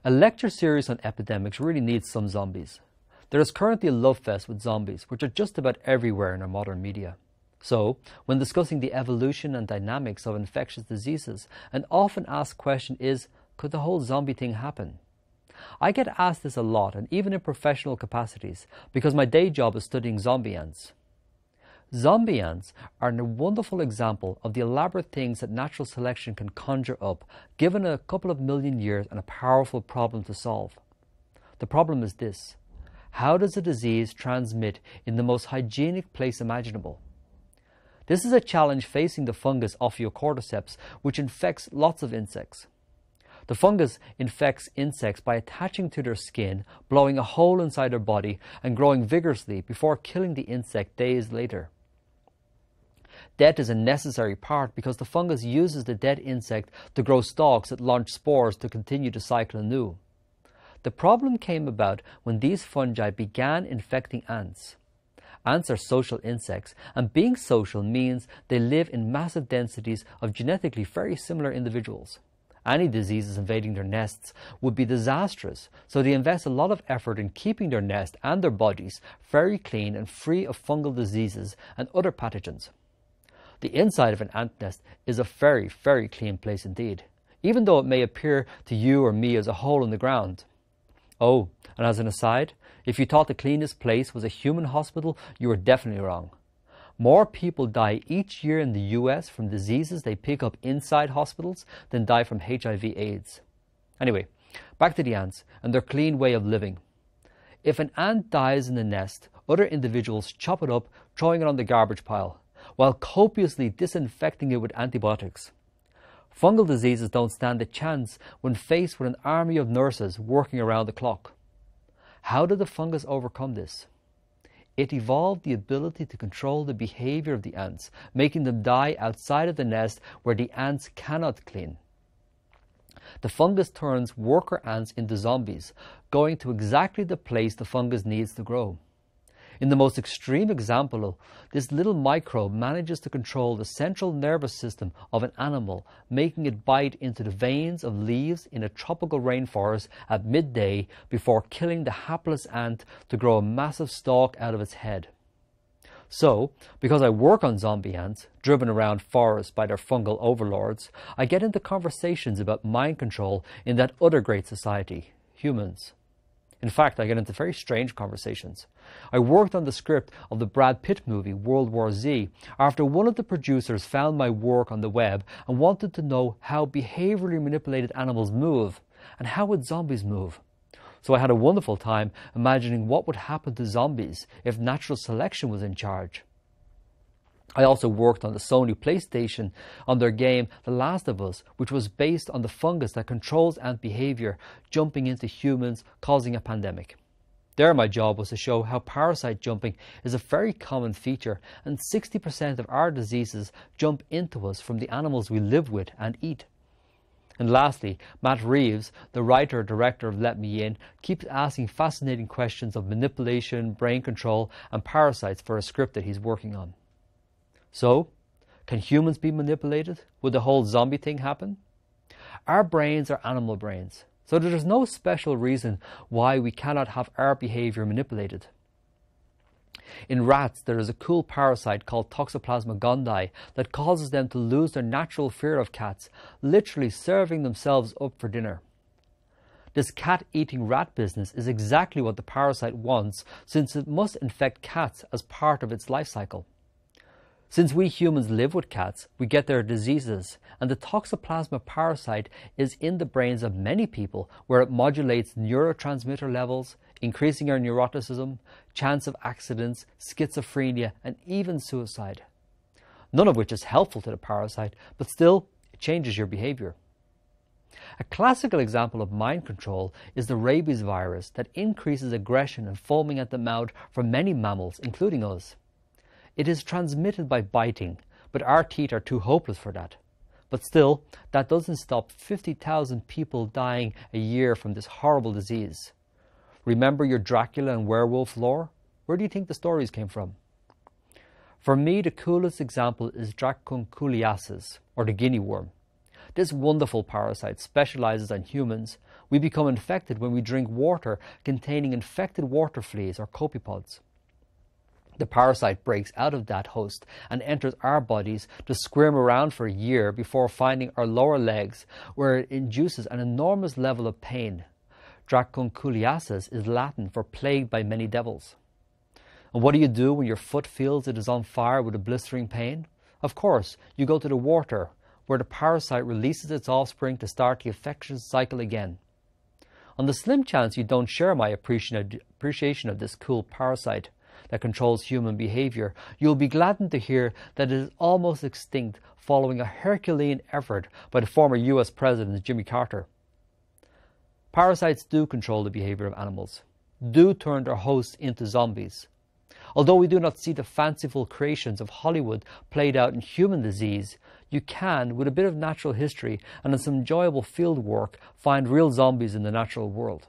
A lecture series on epidemics really needs some zombies. There is currently a love fest with zombies, which are just about everywhere in our modern media. So, when discussing the evolution and dynamics of infectious diseases, an often asked question is, could the whole zombie thing happen? I get asked this a lot, and even in professional capacities, because my day job is studying zombie ants. Zombie ants are a wonderful example of the elaborate things that natural selection can conjure up, given a couple of million years and a powerful problem to solve. The problem is this: how does a disease transmit in the most hygienic place imaginable? This is a challenge facing the fungus Ophiocordyceps, which infects lots of insects. The fungus infects insects by attaching to their skin, blowing a hole inside their body, and growing vigorously before killing the insect days later. Death is a necessary part because the fungus uses the dead insect to grow stalks that launch spores to continue to cycle anew. The problem came about when these fungi began infecting ants. Ants are social insects, and being social means they live in massive densities of genetically very similar individuals. Any diseases invading their nests would be disastrous, so they invest a lot of effort in keeping their nest and their bodies very clean and free of fungal diseases and other pathogens. The inside of an ant nest is a very, very clean place indeed, even though it may appear to you or me as a hole in the ground. Oh, and as an aside, if you thought the cleanest place was a human hospital, you were definitely wrong. More people die each year in the US from diseases they pick up inside hospitals than die from HIV/AIDS. Anyway, back to the ants and their clean way of living. If an ant dies in the nest, other individuals chop it up, throwing it on the garbage pile, while copiously disinfecting it with antibiotics. Fungal diseases don't stand a chance when faced with an army of nurses working around the clock. How did the fungus overcome this? It evolved the ability to control the behavior of the ants, making them die outside of the nest where the ants cannot clean. The fungus turns worker ants into zombies, going to exactly the place the fungus needs to grow. In the most extreme example, this little microbe manages to control the central nervous system of an animal, making it bite into the veins of leaves in a tropical rainforest at midday before killing the hapless ant to grow a massive stalk out of its head. So, because I work on zombie ants, driven around forests by their fungal overlords, I get into conversations about mind control in that other great society, humans. In fact, I get into very strange conversations. I worked on the script of the Brad Pitt movie World War Z after one of the producers found my work on the web and wanted to know how behaviorally manipulated animals move and how would zombies move. So I had a wonderful time imagining what would happen to zombies if natural selection was in charge. I also worked on the Sony PlayStation on their game The Last of Us, which was based on the fungus that controls ant behavior, jumping into humans, causing a pandemic. There my job was to show how parasite jumping is a very common feature, and 60% of our diseases jump into us from the animals we live with and eat. And lastly, Matt Reeves, the writer-director of Let Me In, keeps asking fascinating questions of manipulation, brain control, and parasites for a script that he's working on. So, can humans be manipulated? Would the whole zombie thing happen? Our brains are animal brains, so there's no special reason why we cannot have our behavior manipulated. In rats, there is a cool parasite called Toxoplasma gondii that causes them to lose their natural fear of cats, literally serving themselves up for dinner. This cat-eating rat business is exactly what the parasite wants, since it must infect cats as part of its life cycle. Since we humans live with cats, we get their diseases, and the Toxoplasma parasite is in the brains of many people, where it modulates neurotransmitter levels, increasing our neuroticism, chance of accidents, schizophrenia, and even suicide. None of which is helpful to the parasite, but still, it changes your behavior. A classical example of mind control is the rabies virus that increases aggression and foaming at the mouth for many mammals, including us. It is transmitted by biting, but our teeth are too hopeless for that. But still, that doesn't stop 50,000 people dying a year from this horrible disease. Remember your Dracula and werewolf lore? Where do you think the stories came from? For me, the coolest example is Dracunculiasis, or the guinea worm. This wonderful parasite specializes on humans, We become infected when we drink water containing infected water fleas or copepods. The parasite breaks out of that host and enters our bodies to squirm around for a year before finding our lower legs, where it induces an enormous level of pain. Dracunculiasis is Latin for plagued by many devils. And what do you do when your foot feels it is on fire with a blistering pain? Of course, you go to the water, where the parasite releases its offspring to start the infectious cycle again. On the slim chance you don't share my appreciation of this cool parasite that controls human behavior, you'll be gladdened to hear that it is almost extinct following a Herculean effort by the former US President Jimmy Carter. Parasites do control the behavior of animals, do turn their hosts into zombies. Although we do not see the fanciful creations of Hollywood played out in human disease, you can, with a bit of natural history and some enjoyable field work, find real zombies in the natural world.